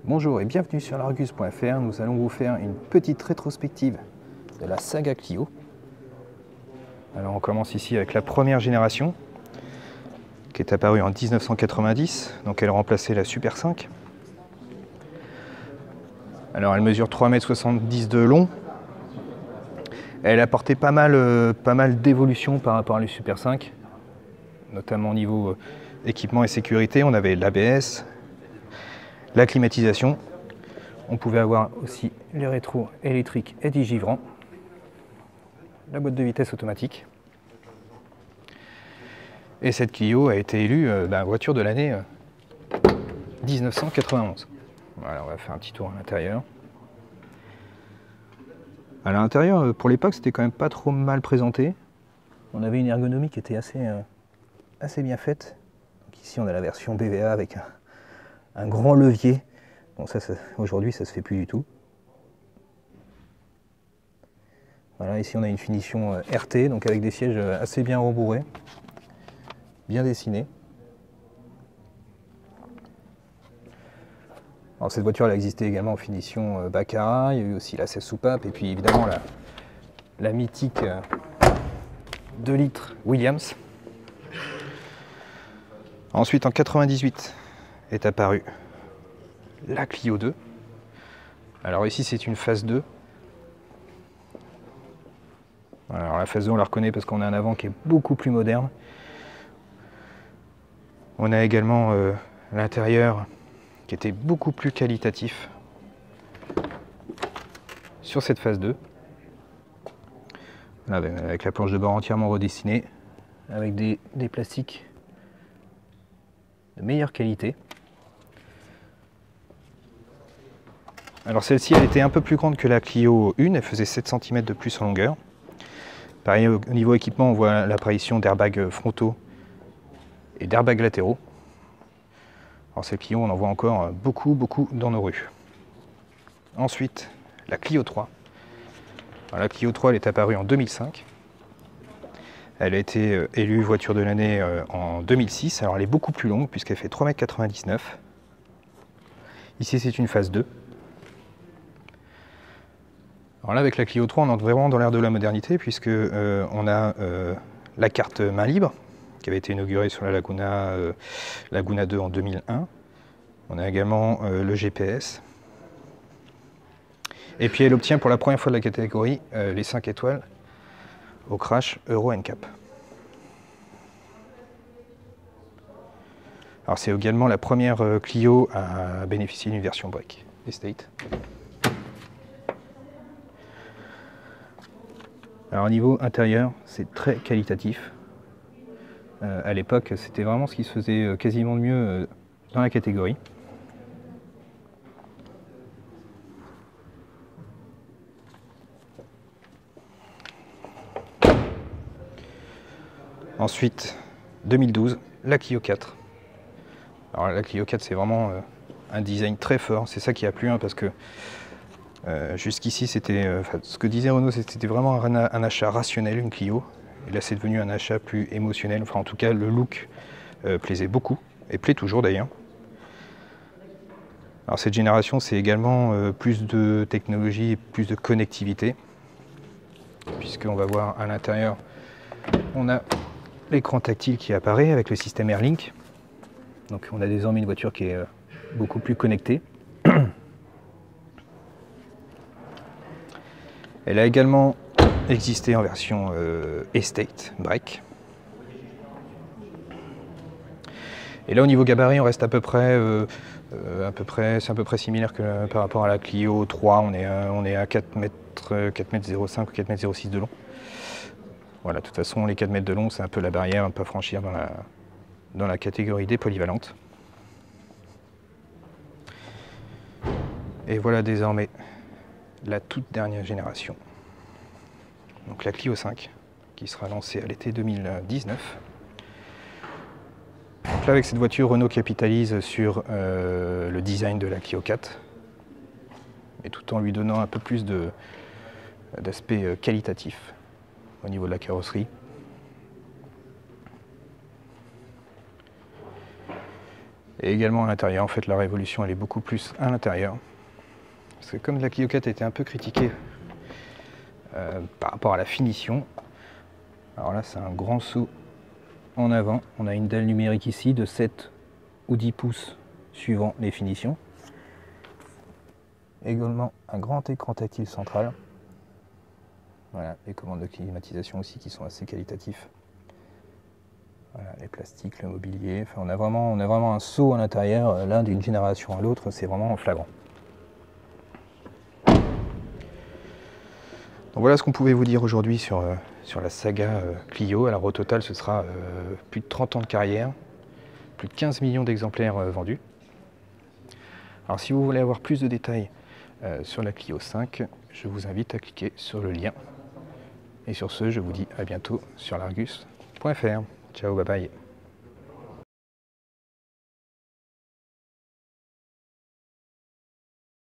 Bonjour et bienvenue sur largus.fr. Nous allons vous faire une petite rétrospective de la saga Clio. Alors on commence ici avec la première génération qui est apparue en 1990, donc elle remplaçait la Super 5. Alors elle mesure 3,70 m de long. Elle a apporté pas mal d'évolutions par rapport à la Super 5, notamment au niveau équipement et sécurité. On avait l'ABS, la climatisation. On pouvait avoir aussi les rétros électriques et digivrants, la boîte de vitesse automatique. Et cette Clio a été élue voiture de l'année 1991. Voilà, on va faire un petit tour à l'intérieur. À l'intérieur, pour l'époque, c'était quand même pas trop mal présenté. On avait une ergonomie qui était assez bien faite. Donc ici, on a la version BVA avec un grand levier. Bon, aujourd'hui, ça se fait plus du tout. Voilà, ici, on a une finition RT, donc avec des sièges assez bien rembourrés, bien dessinés. Alors, cette voiture elle existait également en finition Baccarat, il y a eu aussi la 16 soupape et puis évidemment la mythique 2 litres Williams. Ensuite en 98 est apparue la Clio 2. Alors ici c'est une phase 2. Alors la phase 2 on la reconnaît parce qu'on a un avant qui est beaucoup plus moderne. On a également l'intérieur qui était beaucoup plus qualitatif sur cette phase 2. Là, avec la planche de bord entièrement redessinée, avec des plastiques de meilleure qualité. Alors celle-ci elle était un peu plus grande que la Clio 1, elle faisait 7 cm de plus en longueur. Pareil au niveau équipement on voit l'apparition d'airbags frontaux et d'airbags latéraux. Alors cette Clio on en voit encore beaucoup dans nos rues. Ensuite la Clio 3. Alors, la Clio 3 elle est apparue en 2005. Elle a été élue voiture de l'année en 2006. Alors elle est beaucoup plus longue puisqu'elle fait 3,99 m. Ici c'est une phase 2. Alors là avec la Clio 3 on entre vraiment dans l'ère de la modernité puisque on a la carte main libre qui avait été inaugurée sur la Laguna 2 en 2001. On a également le GPS. Et puis elle obtient pour la première fois de la catégorie les 5 étoiles au crash Euro NCAP. Alors c'est également la première Clio à bénéficier d'une version break estate. Alors au niveau intérieur, c'est très qualitatif. À l'époque, c'était vraiment ce qui se faisait quasiment de mieux dans la catégorie. Ensuite, 2012, la Clio 4. Alors la Clio 4, c'est vraiment un design très fort. C'est ça qui a plu, hein, parce que jusqu'ici, c'était ce que disait Renault, c'était vraiment un achat rationnel, une Clio. Et là, c'est devenu un achat plus émotionnel. Enfin, en tout cas, le look plaisait beaucoup, et plaît toujours d'ailleurs. Alors cette génération, c'est également plus de technologie, plus de connectivité, puisqu'on va voir à l'intérieur, on a l'écran tactile qui apparaît avec le système AirLink. Donc on a désormais une voiture qui est beaucoup plus connectée. Elle a également existé en version Estate Break. Et là au niveau gabarit on reste à peu près c'est à peu près similaire que par rapport à la Clio 3. On est à 4 m 05 ou 4 m 06 de long. Voilà, de toute façon les 4 mètres de long c'est un peu la barrière à ne pas franchir dans la catégorie des polyvalentes. Et voilà désormais la toute dernière génération. Donc la Clio 5 qui sera lancée à l'été 2019. Donc là avec cette voiture Renault capitalise sur le design de la Clio 4, mais tout en lui donnant un peu plus d'aspect qualitatif au niveau de la carrosserie. Et également à l'intérieur, en fait la révolution elle est beaucoup plus à l'intérieur. Parce que comme la Clio 4 a été un peu critiquée par rapport à la finition, alors là c'est un grand saut en avant. On a une dalle numérique ici de 7 ou 10 pouces suivant les finitions. Également un grand écran tactile central. Voilà, les commandes de climatisation aussi qui sont assez qualitatifs. Voilà, les plastiques, le mobilier, enfin, on a vraiment un saut à l'intérieur, là d'une génération à l'autre, c'est vraiment flagrant. Donc voilà ce qu'on pouvait vous dire aujourd'hui sur la saga Clio. Alors au total ce sera plus de 30 ans de carrière, plus de 15 millions d'exemplaires vendus. Alors si vous voulez avoir plus de détails sur la Clio 5, je vous invite à cliquer sur le lien. Et sur ce, je vous dis à bientôt sur largus.fr. Ciao, bye bye.